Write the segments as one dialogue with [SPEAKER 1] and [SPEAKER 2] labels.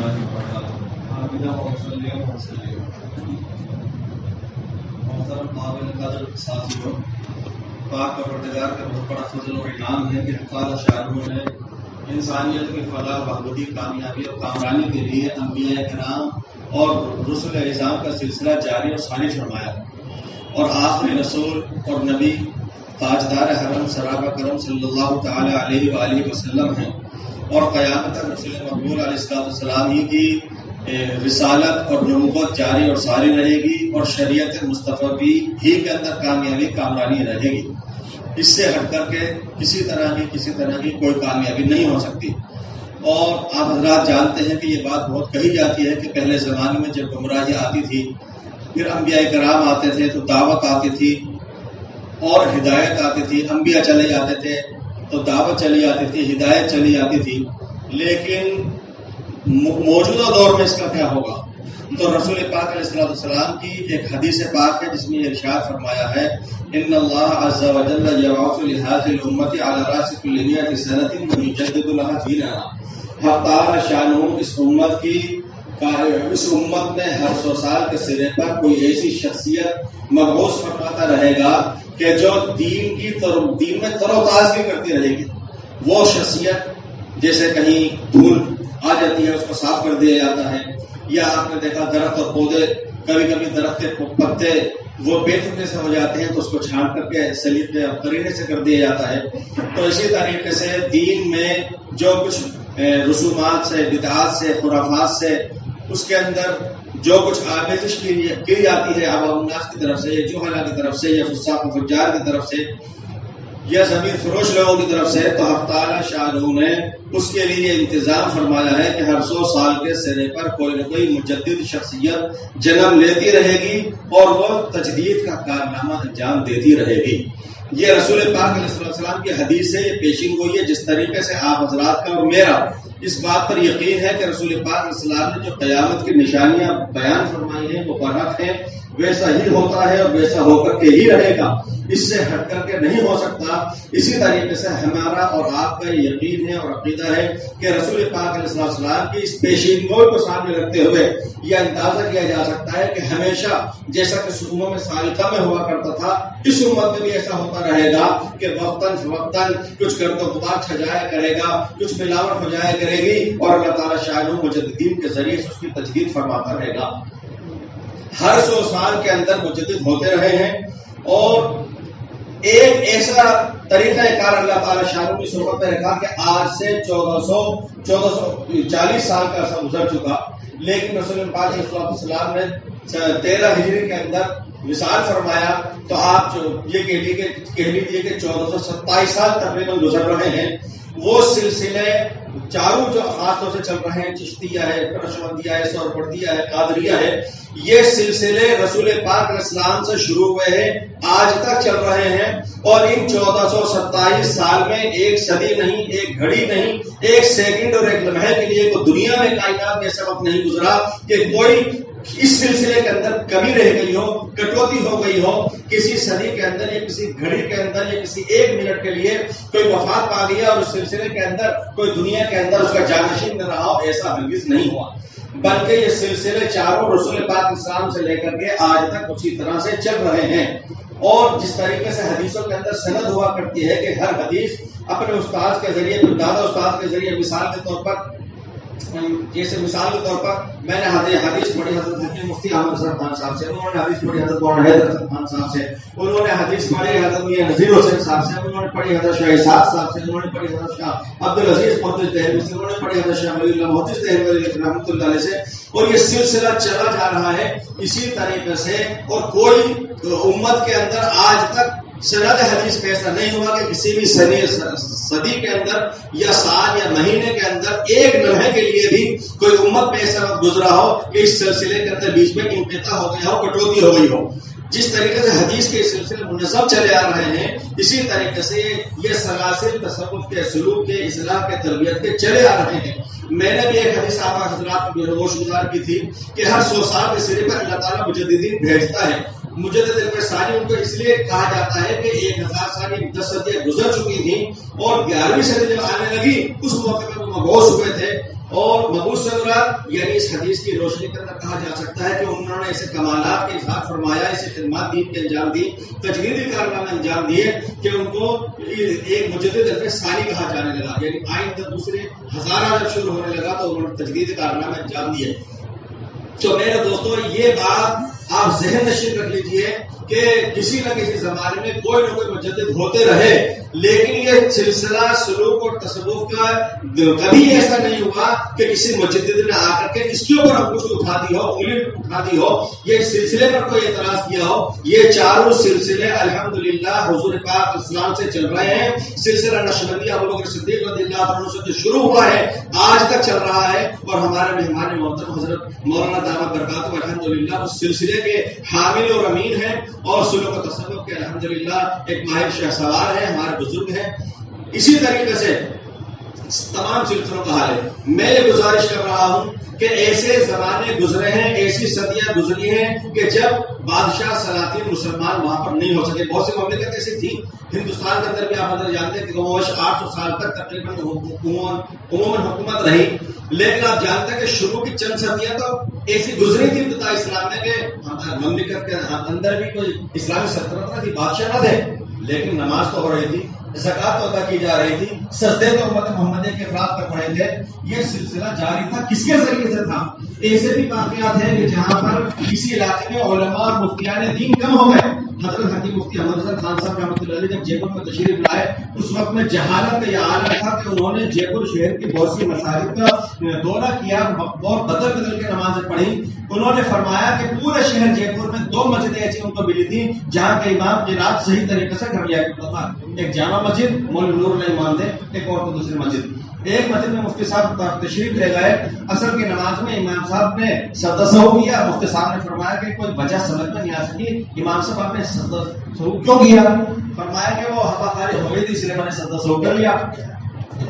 [SPEAKER 1] ایمان پڑھا حامدہ وسلم محترم قابل قدر ساتھیوں، پاک پروردگار کا بہت بڑا فضل و انعام ہے کہ تعالیٰ شاہدوں نے انسانیت کی فلاح بہبودی کامیابی اور کامرانی کے لیے انبیاء کرام اور رسل اعظام کا سلسلہ جاری اور ثانی فرمایا، اور آخری رسول اور نبی تاجدار حرم سرابہ کرم صلی اللہ تعالی علیہ وآلہ وسلم ہیں، اور قیامت تک رسول مقبول علیہ السلام ہی کی رسالت اور نبوت جاری اور ساری رہے گی، اور شریعت مصطفی ہی کے اندر کامیابی کامرانی رہے گی۔ اس سے ہٹ کر کے کسی طرح کی کوئی کامیابی نہیں ہو سکتی۔ اور آپ حضرات جانتے ہیں کہ یہ بات بہت کہی جاتی ہے کہ پہلے زمانے میں جب گمراہی آتی تھی، پھر انبیاء کرام آتے تھے تو دعوت آتی تھی اور ہدایت آتی تھی، انبیاء چلے جاتے تھے تو دعوت چلی آتی تھی، ہدایت چلی آتی تھی۔ لیکن موجودہ دور میں اس کا کیا ہوگا؟ تو رسول پاک علیہ السلام کی ایک حدیث پاک ہے جس میں ارشاد فرمایا ہے، ان اللہ عز وجل یبعث لهذه الامه على راس كل 100 سنه ويجدد لها دينها۔ حق تعالی شانہ اس امت میں ہر 100 سال کے سرے پر کوئی ایسی شخصیت مبعوث فرماتا رہے گا کہ جو دین میں تر و تازگی کرتی رہے گی۔ وہ شخصیت جیسے کہیں دھول آ جاتی ہے اس کو صاف کر دیا جاتا ہے، یا آپ نے دیکھا درخت اور پودے، کبھی کبھی درخت کے پتے وہ بے ٹکڑے سے ہو جاتے ہیں تو اس کو چھان کر کے سلیقے اور قرینے سے کر دیا جاتا ہے۔ تو اسی طریقے سے دین میں جو کچھ رسومات سے، بدعات سے، خرافات سے، اس کے اندر جو کچھ آمیزش کی جاتی ہے عوام الناس کی طرف سے، یا جہلا کی طرف سے، یا فساق و فجار کی طرف سے، یا زمین فروش لوگوں کی طرف سے، تو حق تعالی شاہ نے اس کے لیے انتظام فرمایا ہے کہ ہر 100 سال کے سرے پر کوئی نہ کوئی مجدد شخصیت جنم لیتی رہے گی اور وہ تجدید کا کارنامہ انجام دیتی رہے گی۔ یہ رسول پاک علیہ السلام کی حدیث ہے، یہ پیشین گوئی ہے۔ جس طریقے سے آپ حضرات کا اور میرا اس بات پر یقین ہے کہ رسول پاک علیہ السلام نے جو قیامت کی نشانیاں بیان فرمائی ہیں وہ برحق ہیں، ویسا ہی ہوتا ہے اور ویسا ہو کر کے ہی رہے گا، اس سے ہٹ کر کے نہیں ہو سکتا۔ اسی طریقے سے ہمارا اور آپ کا یہ یقین ہے اور عقیدہ ہے کہ رسول پاک علیہ السلام کی اس پیشین گوئی کو سامنے رکھتے ہوئے یہ اندازہ کیا جا سکتا ہے کہ ہمیشہ جیسا کہ امم میں سابقہ میں ہوا کرتا تھا، اس امت میں بھی ایسا ہوتا رہے گا کہ وقتاً فوقتاً کچھ گرد و غبار چھجایا کرے گا، کچھ ملاوٹ ہو جایا کرے گی، اور اللہ تعالیٰ شاہ مجددین کے ذریعے سے اس کی تجدید فرماتا رہے گا۔ ہر 100 سال کے اندر مجدد ہوتے رہے ہیں، اور ایک ایسا طریقہ کار اللہ تعالیٰ شاہ کی صحبت میں رکھا کہ آج سے 1440 سال کا عرصہ گزر چکا، لیکن رسول پاک علیہ السلام نے 13 ہجری کے اندر وصال فرمایا، تو آپ یہ کہہ لیجیے کہ 1427 سال تقریباً گزر رہے ہیں۔ وہ سلسلے چاروں جو خاص طور سے چل رہے ہیں، چشتیہ ہے، نقشبندیہ ہے، سہروردیہ ہے، قادریہ ہے، یہ سلسلے رسول پاک علیہ السلام سے شروع ہوئے ہیں، آج تک چل رہے ہیں، اور ان 1427 سال میں ایک صدی نہیں، ایک گھڑی نہیں، ایک سیکنڈ اور ایک لمحے کے لیے کوئی دنیا میں کائنات میں ایسا وقت نہیں گزرا کہ کوئی اس سلسلے کے اندر کمی رہ گئی ہو، کٹوتی ہو گئی ہو، کسی صدی کے اندر یا کسی گھڑی کے اندر یا کسی ایک منٹ کے لیے کوئی وفات پا گیا اور اس سلسلے کے اندر کوئی دنیا کے اندر اس کا جانشین نہ رہا ہو، ایسا ہرگز نہیں ہوا، بلکہ یہ سلسلے چاروں رسول پاک اسلام سے لے کر کے آج تک اسی طرح سے چل رہے ہیں۔ اور جس طریقے سے حدیثوں کے اندر سند ہوا کرتی ہے کہ ہر حدیث اپنے استاد کے ذریعے، دادا استاد کے ذریعے، مثال کے طور پر میں نے حدیث پڑھی حضرت حکیم مفتی احمد حسن خان صاحب سے، انہوں نے حدیث پڑھی حضرت مولانا حیدر حسن خان صاحب سے، انہوں نے حدیث پڑھی حضرت میاں نذیر حسین صاحب سے، انہوں نے پڑھی حضرت شاہ اسحاق صاحب سے، انہوں نے پڑھی حضرت شاہ عبدالعزیز محدث دہلوی سے، انہوں نے پڑھی حضرت شاہ ولی اللہ محدث دہلوی رحمۃ اللہ علیہ سے، اور یہ سلسلہ چلا جا رہا ہے اسی طریقے سے۔ اور کوئی امت کے اندر آج تک سند حدیث پہ ایسا نہیں ہوا کہ کسی بھی صدی کے اندر یا سال یا مہینے کے اندر ایک لمحے کے لیے بھی کوئی امت پہ ایسا وقت گزرا ہو کہ اس سلسلے کے اندر بیچ میں انقطاع ہو گیا ہو، کٹوتی ہو گئی ہو۔ جس طریقے سے حدیث کے سلسلے منظم چلے آ رہے ہیں، اسی طریقے سے یہ سلاسل تصوف کے، سلوک کے، اصلاح کے، تربیت کے چلے آ رہے ہیں۔ میں نے بھی ایک حدیث آپ حضرات کو گوش گزار کی تھی کہ ہر 100 سال کے سرے پر اللہ تعالیٰ مجددین بھیجتا ہے۔ مجدد علم ثانی ان کو اس لیے کہا جاتا ہے کہ 1000 سال 10 صدیاں گزر چکی تھیں، اور 11ویں صدی جب آنے لگی اس موقع پر وہ مبعوث ہوئے تھے، اور مبعوث سے مراد یعنی اس حدیث کی روشنی کے اندر کہا جا سکتا ہے کہ انہوں نے ایسے کمالات کے اظہار فرمایا، ایسے خدمات دین کے انجام دی، تجدیدی کارنامے انجام دیے کہ ان کو ایک مجدد الف ثانی کہا جانے لگا، یعنی آئندہ دوسرے ہزارہ جب شروع ہونے لگا تو انہوں نے تجدیدی کارنامے انجام دیے۔ تو میرے دوستو یہ بات آپ ذہن نشین رکھ لیجئے کہ کسی نہ کسی زمانے میں کوئی نہ کوئی مجدد ہوتے رہے، لیکن یہ سلسلہ سلوک اور تصوف کا کبھی ایسا نہیں ہوا کہ کسی مجدد نے آ کر کے اس کے اوپر انگوشت اٹھا دی ہو، انگلی اٹھا دی ہو، یہ سلسلے پر کوئی اعتراض کیا ہو۔ یہ چاروں سلسلے الحمدللہ حضور پاک اسلام سے چل رہے ہیں۔ سلسلہ نقشبندی ابو بکر صدیق رضی اللہ عنہ سے جو شروع ہوا ہے آج تک چل رہا ہے، اور ہمارے مہمان محترم حضرت مولانا دامت برکاتہ الحمدللہ اس سلسلے کے حامل اور امین ہیں، اور سلوک و تصوف کے الحمدللہ ایک ماہر شہسوار ہیں، ہمارے بزرگ ہیں۔ اسی طریقے سے تمام سلسلوں کا حال ہے۔ میں یہ گزارش کر رہا ہوں کہ ایسے زمانے گزرے ہیں، ایسی صدیاں گزری ہیں کہ جب بادشاہ سلاطین مسلمان وہاں پر نہیں ہو سکے۔ بہت سی مملکت ایسی تھی ہندوستان کے اندر بھی، آپ اندر جانتے ہیں کہ 800 سال تک تقریباً عموماً حکومت رہی، لیکن آپ جانتے ہیں کہ شروع کی چند صدیاں تو ایسی گزری تھی ابتدا اسلام میں کہ مملکت کے اندر بھی کوئی اسلامی سلطنت نہ تھی، بادشاہ نہ تھے، لیکن نماز تو ہو رہی تھی، زکوٰۃ تو ادا کی جا رہی تھی، سجدے تو امت محمدیہ کے افراد پر پڑے تھے۔ یہ سلسلہ جاری تھا، کس کے ذریعے سے تھا؟ ایسے بھی واقعات ہیں کہ جہاں پر کسی علاقے میں علماء اور مفتیان دین کم ہو گئے۔ حضرت حکیم مفتی احمد حسن خان صاحب رحمۃ اللہ علیہ جب جے پور میں تشریف لائے، اس وقت میں جہالت کا یہ عالم تھا کہ انہوں نے جے پور شہر کی بہت سی مساجد کا دورہ کیا اور بدل بدل کے نمازیں پڑھی۔ انہوں نے فرمایا کہ پورے شہر جے پور میں 2 مسجدیں ایسی ان کو ملی تھیں جہاں کے امام قرات صحیح طریقے سے کر لیا کرتا تھا۔ ایک جامع مسجد مولوی نور اللہ امام تھے، ایک اور تو دوسری مسجد۔ ایک مسجد میں مفتی صاحب تشریف لے گئے، عصر کی نماز میں امام صاحب نے سجدہ سہو کیا۔ مفتی صاحب نے فرمایا کہ کوئی وجہ سمجھ میں نہیں آ سکی، امام صاحب آپ نے سجدہ سہو کیوں کیا؟ فرمایا کہ وہ ہوا خارج ہو گئی تھی اس لیے میں نے سجدہ سہو کر لیا۔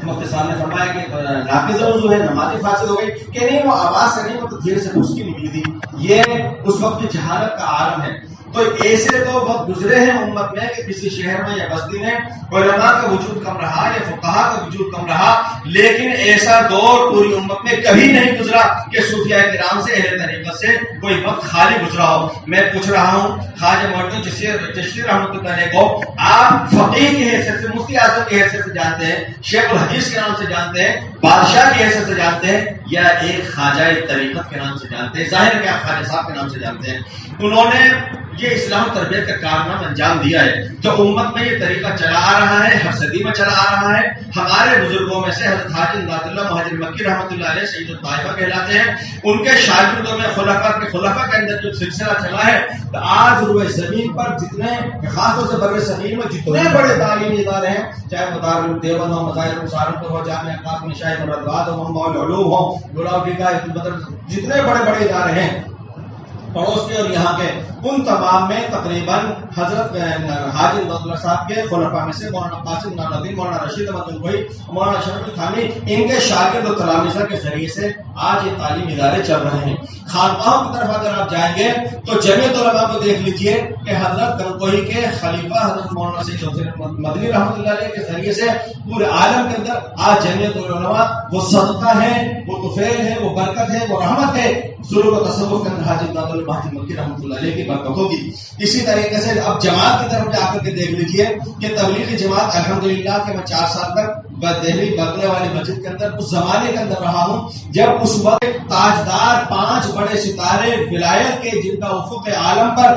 [SPEAKER 1] مفتی صاحب نے فرمایا کہ ناقض وضو ہے، نماز فاسد ہو گئی، کہ نہیں وہ آواز سے نہیں، وہ تو دیر سے اس کی نکلی تھی۔ یہ اس وقت کی جہالت کا عالم ہے۔ تو ایسے تو وقت گزرے ہیں امت میں کہ کسی شہر میں یا بستی میں علماء کا وجود کم رہا یا فقہاء کا وجود کم رہا، لیکن ایسا دور پوری امت میں کبھی نہیں گزرا کہ صوفیاء کرام سے اہل طریقت سے کوئی وقت خالی گزرا ہو۔ میں پوچھ رہا ہوں خواجہ معین الدین چشتی رحمۃ اللہ علیہ کو آپ فقیہ کی حیثیت سے، مفتی اعظم کی حیثیت سے جانتے ہیں، شیخ الحدیث کے نام سے جانتے ہیں، بادشاہ کی حیثیت سے جانتے ہیں، یا ایک خواجہ طریقت کے نام سے جانتے ہیں؟ ظاہر ہے کہ آپ خواجہ صاحب کے نام سے جانتے ہیں۔ انہوں نے یہ اسلام تربیت کا کارنامہ انجام دیا ہے، جو امت میں یہ طریقہ چلا آ رہا ہے، ہر صدی میں چلا آ رہا ہے۔ ہمارے بزرگوں میں سے حضرت حاجی امداد اللہ مہاجر مکی رحمۃ اللہ علیہ سید الطائفہ کہلاتے ہیں، ان کے شاگردوں میں خلفاء کے اندر جو سلسلہ چلا ہے، تو آج روئے زمین پر جتنے خاص طور سے بر صغیر میں جتنے بڑے تعلیمی ادارے ہیں، چاہے مدارس دیوبند ہو، مظاہر سہارنپور ہو، جامعہ احقاف مشاہد مرادآباد ہو، محمد العلوم ہو، گلاؤدیگا، جتنے بڑے بڑے ادارے ہیں پڑوس کے اور یہاں کے، ان تمام میں تقریباً حضرت حاجی امداد اللہ صاحب کے خلفاء میں سے مولانا قاسم نانوی، مولانا رشید احمد گنگوئی، مولانا شرف التھانی، ان کے شاگرد اور تلامذہ کے ذریعے سے آج یہ تعلیمی ادارے چل رہے ہیں۔ خانقاہوں کی طرف اگر آپ جائیں گے تو جمعیت علماء کو دیکھ لیجئے کہ حضرت گنگوئی کے خلیفہ حضرت مولانا سید حسین مدنی رحمۃ اللہ علیہ کے ذریعے سے پورے عالم کے اندر آج جمعیت علماء وہ صدقہ ہے، وہ طفیل ہے، وہ برکت ہے، وہ رحمت ہے سلوک و تصوف کے اندر حاجی امداد اللہ مہاجر مکی رحمۃ اللہ علیہ کی برکت ہوگی۔ اسی طریقے سے اب جماعت کی طرف جا کر کے دیکھ لیجئے کہ تبلیغی جماعت الحمدللہ کہ میں 4 سال تک دہلی بغلے والی مسجد کے اندر اس زمانے کے اندر رہا ہوں جب اس وقت تاجدار 5 بڑے ستارے ولایت کے جن کا افق عالم پر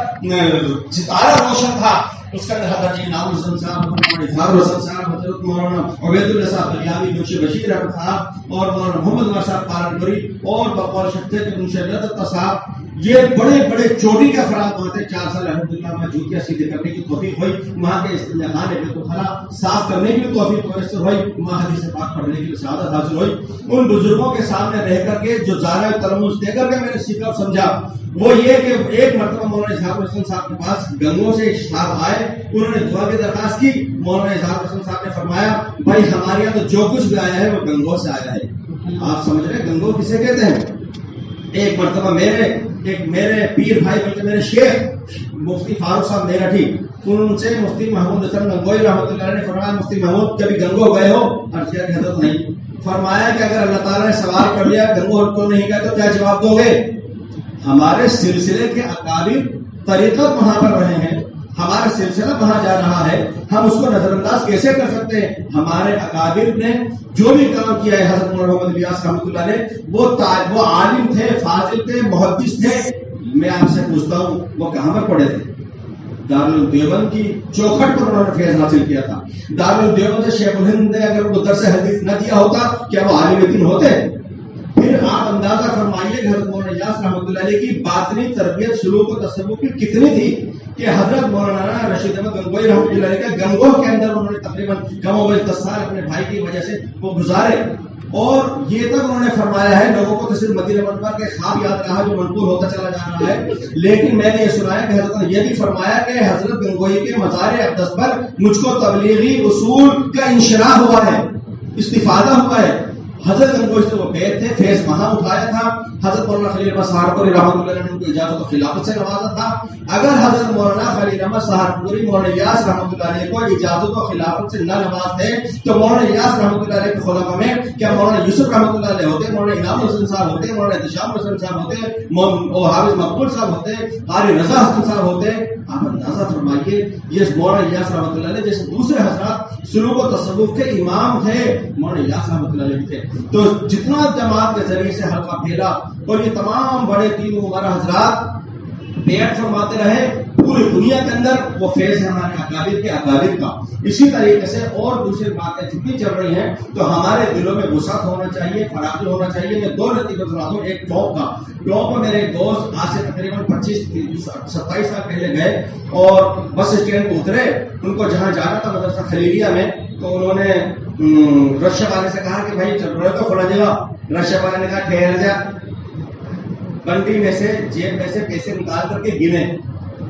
[SPEAKER 1] ستارہ روشن تھا، اس کے اندر حضرت جی نام حسن صاحب، مولانا اظہار حسن صاحب، حضرت مولانا عبید اللہ صاحب بلیاوی، بخش بشیر احمد صاحب، اور مولانا محمد عمر صاحب پالنپوری، اور بقول شخصیت منشد صاحب، یہ بڑے بڑے چوٹی کے افراد وہاں تھے۔ 4 سال الحمدللہ میں جوتیاں سیدھے کرنے کی توفیق ہوئی، وہاں کے استنجا خانے بیت الخلا صاف کرنے کی توفیق میسر ہوئی، وہاں حدیث پاک پڑھنے کی سعادت حاصل ہوئی۔ ان بزرگوں کے سامنے رہ کر کے جو زارہ تلمس دے کر کے میں نے سیکھا اور سمجھا وہ یہ کہ ایک مرتبہ مولانا اظہار حسن صاحب کے پاس گنگوں سے صاحب آئے، انہوں نے دعا کی درخواست کی۔ مولانا اظہار حسن صاحب نے فرمایا بھائی ہمارے یہاں تو جو کچھ بھی آیا ہے وہ گنگوں سے آیا ہے۔ آپ سمجھ رہے گنگوں کسے کہتے ہیں؟ ایک مرتبہ میرے پیر بھائی بلکہ میرے شیخ مفتی فاروق صاحب میرٹھی، ان سے مفتی محمود حسن گنگوئی رحمۃ اللہ علیہ نے فرمایا مفتی محمود کبھی گنگو گئے ہو؟ عرض کیا کہ حضرت نہیں۔ فرمایا کہ اگر اللہ تعالیٰ نے سوال کر لیا گنگو کو نہیں گئے تو کیا جواب دو گے؟ ہمارے سلسلے کے اکابر طریقت وہاں پر رہے ہیں، ہمارا سلسلہ وہاں جا رہا ہے، ہم اس کو نظر انداز کیسے کر سکتے ہیں؟ ہمارے اکابر نے جو بھی کام کیا ہے، حضرت مولانا محمد الیاس رحمۃ اللہ علیہ وہ عالم تھے، فاضل تھے، محدث تھے. میں آپ سے پوچھتا ہوں وہ کہاں پر پڑھے تھے؟ دارالدیوبند کی چوکھٹ پر انہوں نے فیض حاصل کیا تھا. دارالدیوبند سے شیخ الہند نے اگر وہ درس حدیث نہ دیا ہوتا کیا وہ عالم دین ہوتے؟ پھر آپ اندازہ فرمائیے کہ حضرت مولانا الیاس رحمۃ اللہ علیہ کی باطنی تربیت، سلوک و تصوف کی کتنی تھی کہ حضرت مولانا رشید احمد گنگوئی رحمۃ اللہ علیہ کے گنگوہ کے اندر انہوں نے تقریباً کم و بیش 10 سال اپنے بھائی کی وجہ سے وہ گزارے. اور یہ تک انہوں نے فرمایا ہے لوگوں کو تو صرف مدینہ منورہ کے خواب یاد رہا جو منقول ہوتا چلا جا رہا ہے، لیکن میں نے یہ سنا ہے کہ حضرت نے یہ بھی فرمایا کہ حضرت گنگوئی کے مزار اقدس پر مجھ کو تبلیغی اصول کا انشراح ہوا ہے، استفادہ ہوا ہے. حضرت گنگوئی سے وہ بیت تھے، فیض وہاں اٹھایا تھا. حضرت مولانا خلیل احمد سہارنپوری رحمۃ اللہ علیہ نے ان کو اجازت و خلافت سے نوازا تھا. اگر حضرت مولانا خلیل احمد سہارنپوری مولانا الیاس رحمۃ اللہ علیہ کو اجازت و خلافت سے نہ نوازتے تو مولانا الیاس رحمۃ اللہ علیہ کے خلفاء میں کیا مولانا یوسف رحمۃ اللہ علیہ ہوتے، مولانا انعام حسین صاحب ہوتے، مولانا احتشام حسین صاحب ہوتے، حافظ مقبول صاحب ہوتے، قاری رضا حسن صاحب ہوتے؟ آپ اندازہ فرمائیے یہ مولانا الیاس رحمۃ اللہ علیہ جیسے دوسرے حضرات سلوک و تصوف کے امام تھے، مولانا الیاس رحمۃ اللہ علیہ تھے. تو جتنا جماعت کے ذریعے سے حلقہ پھیلا اور یہ تمام بڑے تین عمر حضرات بیعت فرماتے رہے پوری دنیا کے اندر، وہ فیض ہے ہمارے اکابر کے اکابر کا. اسی طریقے سے اور دوسری باتیں جتنی چل رہی ہیں تو ہمارے دلوں میں وسعت ہونا چاہیے، فراغ ہونا چاہیے. میں 2 لطیفے سنا دوں. ایک ٹاپ کا ٹاپ میں میرے ایک دوست آج سے تقریباً 25-27 سال پہلے گئے اور بس اسٹینڈ پہ اترے. ان کو جہاں جانا تھا مدرسہ خلیلیہ میں، تو انہوں نے رکشہ والے سے کہا کہ بھائی چل رہے تو کھڑا جگہ. رکشہ والے نے کہا ٹھہر جا، بنڈی میں سے جیب میں سے پیسے نکال کر کے گنے.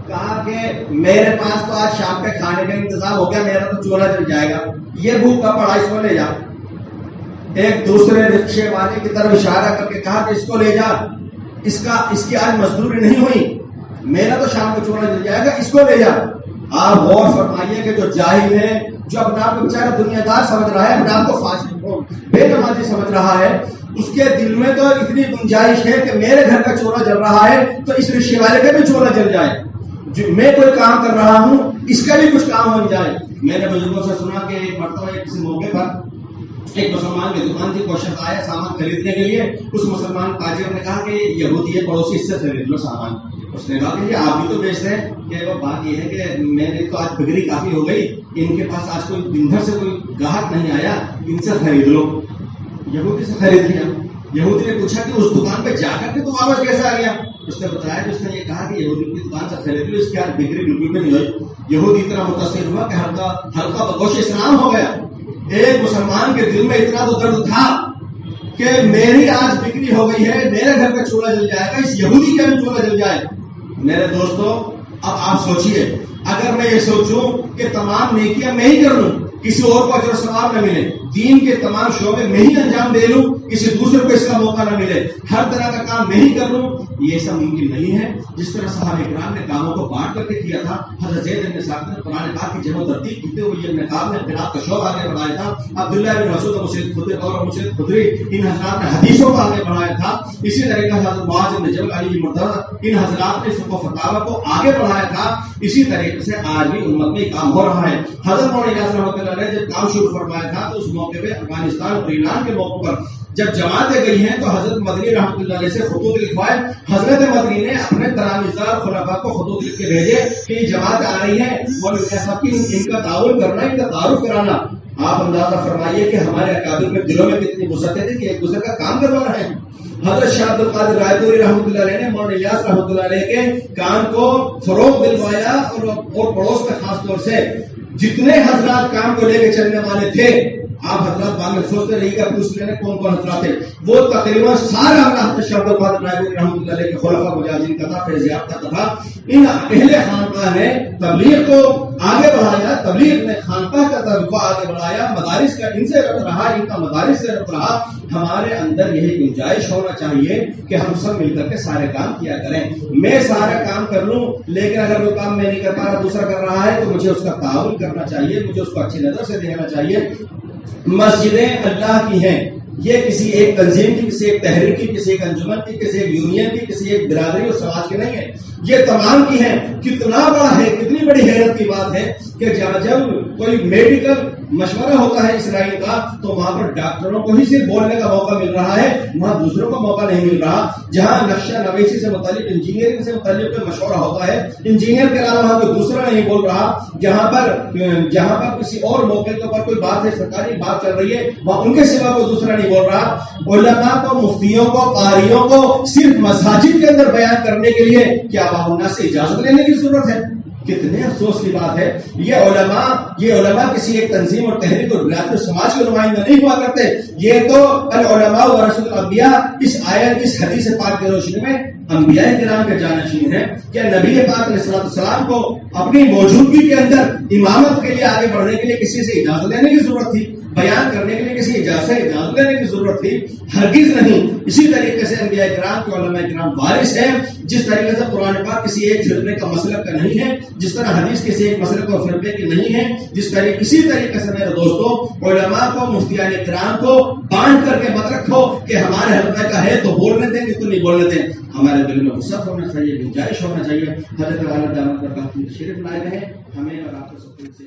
[SPEAKER 1] کہا کہ میرے پاس تو آج شام پہ کھانے کا انتظام ہو گیا، میرا تو چولہا جل جائے گا، یہ بھوک کا پڑا اس کو لے جا. ایک دوسرے رکشے والے کی طرف اشارہ کر کے کہا کہ اس کو لے جا، اس کی آج مزدوری نہیں ہوئی، میرا تو شام کو چولہا جل جائے گا، اس کو لے جا. آپ غور فرمائیے کہ جو جاہل ہے، جو اپنے آپ کو بیچارہ دنیا دار سمجھ رہا ہے، اپنے آپ کو فاسق بے نمازی سمجھ رہا ہے، اس کے دل میں تو اتنی گنجائش ہے کہ میرے گھر کا چولہا جل رہا ہے تو اس رشتے والے کا بھی چولہا جل جائے. جو میں کوئی کام کر رہا ہوں اس کا بھی کچھ کام ہو جائے. میں نے بزرگوں سے سنا کہ ایک مرتبہ کسی موقع پر ایک مسلمان کی دکان تھی، کوئی شخص آیا سامان خریدنے کے لیے. اس مسلمان تاجر نے کہا کہ یہودی ہے پڑوسی، اس سے خرید لو سامان. اس نے کہا کہ یہ آپ بھی تو بیچتے ہیں. کہ وہ بات یہ ہے کہ میری تو آج بکری کافی ہو گئی، ان کے پاس آج کوئی دن بھر سے کوئی گاہک نہیں آیا، ان سے خرید لو. یہودی سے خرید لیا. یہودی نے پوچھا کہ اس دکان پہ جا کر کے تو واپس کیسے آ گیا؟ اس نے بتایا کہ اس نے یہ کہا کہ یہودی کی دکان سے خرید لو، اس کی آج بکری بالکل بھی نہیں ہوئی. یہودی اتنا متاثر ہوا کہ ہلکا بگوش اسلام ہو گیا. ایک مسلمان کے دل میں اتنا تو درد تھا کہ میری آج بکری ہو گئی ہے، میرے گھر کا چولہا جل جائے گا، اس یہودی کا بھی چولہا جل جائے. میرے دوستو اب آپ سوچئے، اگر میں یہ سوچوں کہ تمام نیکیاں میں ہی کر لوں، کسی اور کو اجر و ثواب نہ ملے، دین کے تمام شعبے میں ہی انجام دے لوں، کسی دوسرے کو اس کا موقع نہ ملے، ہر طرح کا کام میں ہی کر لوں، یہ سب ممکن نہیں ہے. جس طرح صحابہ کرام نے کاموں کو بانٹ کر کے کیا تھا. حضرت زید بن ثابت نے قرآن پاک کی جمع و ترتیب کرتے ہوئے یہ نقاب میں خلاف کا شوق آگے بڑھایا تھا. عبداللہ بن مسعود اور مسعود خدری ان حضرات نے حدیثوں کو آگے بڑھایا تھا. اسی طریقے سے حضرت معاذ بن جبل علی مرتضی ان حضرات نے فقہ و فتاوی کو آگے بڑھایا تھا. اسی طریقے سے آج بھی امت میں کام ہو رہا ہے. حضرت مولانا الیاس رحمۃ اللہ علیہ جب کام شروع فرمایا تھا تو اس موقع پہ افغانستان اور ایران کے موقع پر جب جماعتیں گئی ہیں تو حضرت مدنی رحمۃ اللہ علیہ سے خطوط لکھوائے. حضرت مدنی نے اپنے تلامذہ خلفاء کو خطوط لکھ کے بھیجے کہ یہ جماعت آ رہی ہے، مولانا صاحب کی ان کا تعاون کرنا، ان کا تعارف کرانا. آپ اندازہ فرمائیے کہ ہمارے اکابر میں دلوں میں کتنی وسعتیں تھیں کہ ایک دوسرے کا کام کروا رہے ہیں. حضرت شاہ عبد القادر رائے پوری رحمۃ اللہ علیہ نے مولانا الیاس رحمۃ اللہ علیہ کے کام کو فروغ دلوایا اور پڑوس میں خاص طور سے جتنے حضرات کام کو لے کے چلنے والے تھے، آپ حضرات بعد میں سوچتے رہیے گا پوچھ لینے کون کون حضرات تھے، وہ تقریباً سارا حضرت شاہ عبد القادر رائے پوری رحمۃ اللہ علیہ کے خلفاء مجاہدین کا تھا، فیض یافتہ تھا. ان اہل خانقاہ نے تبلیغ کو آگے بڑھایا، تبلیغ نے خانقاہ کا طریقہ آگے بڑھایا، مدارس کا ان سے ربط رہا، ان کا مدارس سے ربط رہا. ہمارے اندر یہی گنجائش ہونا چاہیے کہ ہم سب مل کر کے سارے کام کیا کریں. میں سارا کام کر لوں لیکن اگر وہ کام میں نہیں کر پا رہا دوسرا کر رہا ہے تو مجھے اس کا تعاون کرنا چاہیے، مجھے اس کو اچھی نظر سے دیکھنا چاہیے. مسجدیں اللہ کی ہیں،
[SPEAKER 2] یہ کسی ایک تنظیم کی، کسی ایک تحریک کی، کسی ایک انجمن کی، کسی ایک یونین کی، کسی ایک برادری اور سماج کی نہیں ہے، یہ تمام کی ہیں۔ کتنا بڑا ہے، کتنی بڑی حیرت کی بات ہے کہ جب کوئی میڈیکل مشورہ ہوتا ہے اسرائیل کا تو وہاں پر ڈاکٹروں کو ہی صرف بولنے کا موقع مل رہا ہے، وہاں دوسروں کو موقع نہیں مل رہا۔ جہاں نقشہ نویسی سے متعلق، انجینئرنگ سے متعلق کوئی مشورہ ہوتا ہے، انجینئر کے علاوہ وہاں کوئی دوسرا نہیں بول رہا۔ جہاں پر کسی اور موقع کے اوپر کوئی بات ہے، سرکاری بات چل رہی ہے، وہاں ان کے سوا کوئی دوسرا نہیں بول رہا۔ علماء کو، مفتیوں کو، قاریوں کو صرف مساجد کے اندر بیان کرنے کے لیے کیا عوام الناس سے اجازت لینے کی ضرورت ہے؟ کتنے افسوس کی بات ہے۔ یہ علماء کسی ایک تنظیم اور تحریک اور برادری سماج کے نمائندے نہیں ہوا کرتے۔ یہ تو العلماء ورثۃ الانبیاء، اس آیت، اس حدیث پاک کی روشنی میں انبیاء کرام کے جانشین ہیں کہ نبی پاک علیہ السلام کو اپنی موجودگی کے اندر امامت کے لیے، آگے بڑھنے کے لیے کسی سے اجازت لینے کی ضرورت تھی؟ بیان کرنے کے لیے کسی اجازت لینے کی ضرورت تھی؟ ہرگز نہیں۔ اسی طریقے سے انبیاء کرام کے علماء کرام وارث ہیں۔ جس طریقے سے قرآن پاک کسی ایک فرقے کا مسلک کا نہیں ہے، جس طرح حدیث کسی ایک مسلک اور فرقے کی نہیں ہے، اسی طریقے سے میرے دوستوں، علماء کو، مفتیان کرام کو بانٹ کر کے مت رکھو کہ ہمارے حلقے کا ہے تو بولنے دیں، تو نہیں بولنے دیں۔ ہمارے دل میں وسعت ہونا چاہیے، گنجائش ہونا چاہیے۔ حضرت والا دامت برکاتہ شریف لائے ہیں ہمیں اور آپ کو سب سے